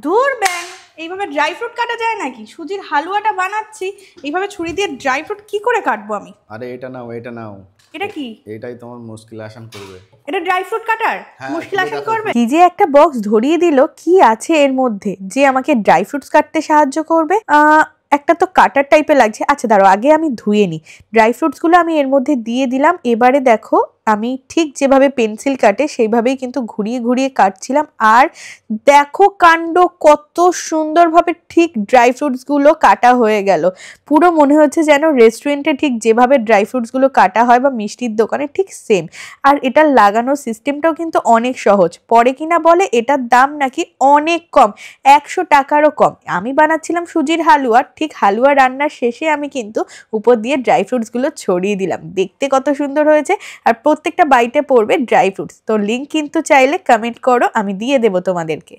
দূর ব্যাং, এইভাবে dry fruit কাটা যায় নাকি? সুজির হালুয়াটা বানাচ্ছি, এইভাবে ছুরি দিয়ে ড্রাই ফ্রুট কি করে কাটবো আমি? আরে এটা নাও, এটা নাও। এটা কি? এটাই তোমার মুশকিল আসান করবে। এটা ড্রাই ফ্রুট কাটার মুশকিল আসান করবে? কি যে একটা বক্স ধরিয়ে দিল, কি আছে এর মধ্যে যে আমাকে ড্রাই ফ্রুটস কাটতে সাহায্য করবে? একটা তো কাটার টাইপের লাগছে। আচ্ছা দাঁড়াও, আগে আমি ধুয়ে নিই। ড্রাই ফ্রুটসগুলো আমি এর মধ্যে দিয়ে দিলাম। এবারে দেখো আমি ঠিক যেভাবে পেন্সিল কাটে সেইভাবেই কিন্তু ঘুরিয়ে ঘুরিয়ে কাটছিলাম। আর দেখো কাণ্ড, কত সুন্দরভাবে ঠিক ড্রাই ফ্রুটসগুলো কাটা হয়ে গেল। পুরো মনে হচ্ছে যেন রেস্টুরেন্টে ঠিক যেভাবে ড্রাই ফ্রুটসগুলো কাটা হয় বা মিষ্টির দোকানে ঠিক সেম। আর এটার লাগানোর সিস্টেমটাও কিন্তু অনেক সহজ। পরে কিনা বলে এটার দাম নাকি অনেক কম, 100 টাকারও কম। আমি বানাচ্ছিলাম সুজির হালুয়া, ঠিক হালুয়া রান্নার শেষে আমি কিন্তু উপর দিয়ে ড্রাই ফ্রুটসগুলো ছড়িয়ে দিলাম। দেখতে কত সুন্দর হয়েছে, আর প্রত্যেকটা বাইটে পড়বে ড্রাই ফ্রুটস। তো লিঙ্ক কিন্তু চাইলে কমেন্ট করো, আমি দিয়ে দেবো তোমাদেরকে।